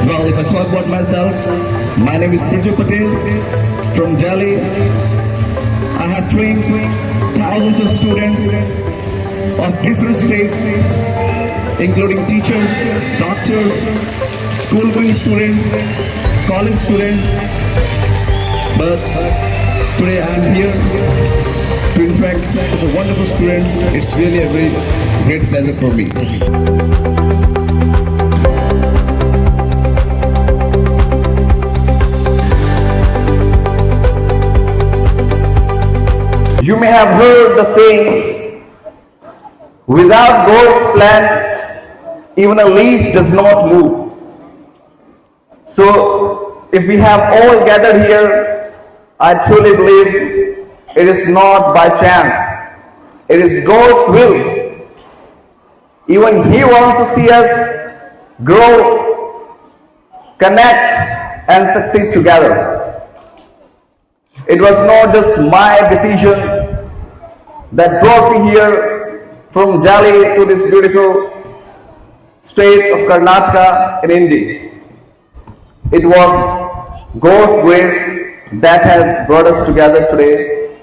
Well, if I talk about myself, my name is Birju Patel from Delhi. I have trained thousands of students of different states, including teachers, doctors, school-going students, college students. But today I am here to interact with the wonderful students. It's really a very great pleasure for me. You may have heard the saying, without God's plan, even a leaf does not move. So, if we have all gathered here, I truly believe it is not by chance. It is God's will. Even He wants to see us grow, connect, and succeed together. It was not just my decision that brought me here from Delhi to this beautiful state of Karnataka in India. It was God's grace that has brought us together today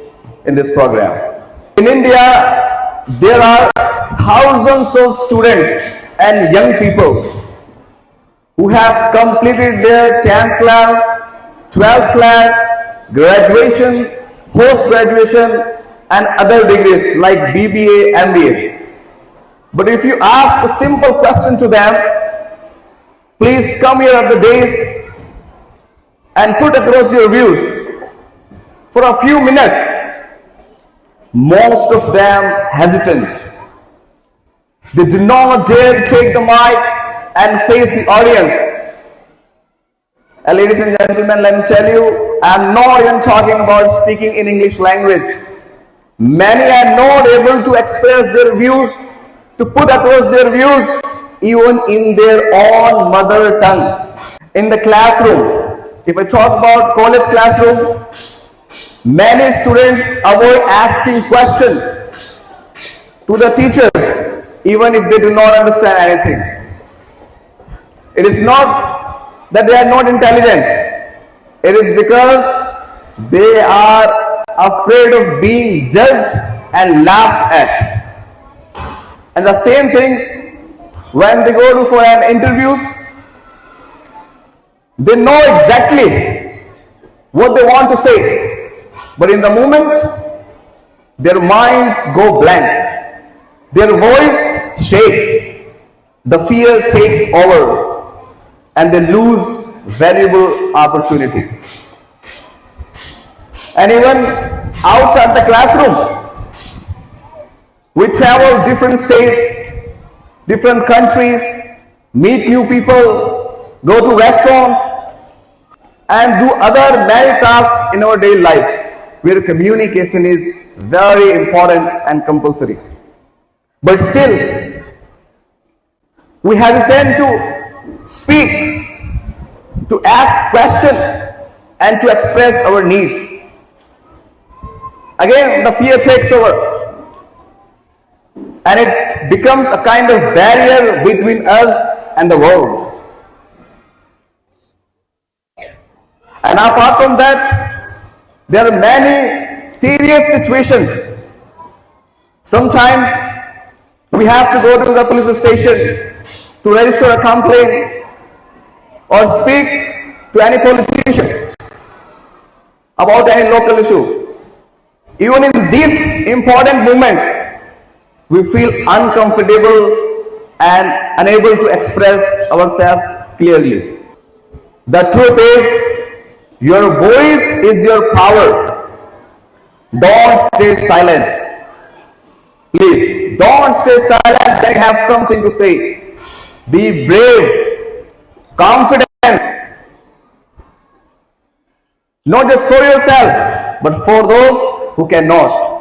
in this program. In India, there are thousands of students and young people who have completed their 10th class, 12th class, graduation, post-graduation, and other degrees like BBA, MBA. But if you ask a simple question to them, please come here at the days and put across your views for a few minutes, most of them hesitant. They do not dare to take the mic and face the audience. And ladies and gentlemen, let me tell you, I am not even talking about speaking in English language. Many are not able to express their views, to put across their views, even in their own mother tongue. In the classroom, if I talk about college classroom, many students avoid asking questions to the teachers, even if they do not understand anything. It is not that they are not intelligent. It is because they are afraid of being judged and laughed at. And the same things when they go for an interviews, they know exactly what they want to say, but in the moment their minds go blank, their voice shakes, the fear takes over, and they lose valuable opportunity. And even outside the classroom, we travel different states, different countries, meet new people, go to restaurants, and do other many tasks in our daily life, where communication is very important and compulsory. But still, we hesitate to speak, to ask questions, and to express our needs. Again, the fear takes over, and it becomes a kind of barrier between us and the world. And apart from that, there are many serious situations. Sometimes we have to go to the police station to register a complaint or speak to any politician about any local issue. Even in these important moments, we feel uncomfortable and unable to express ourselves clearly. The truth is, your voice is your power. Don't stay silent. Please, don't stay silent when you have something to say. Be brave, confident, not just for yourself, but for those who cannot.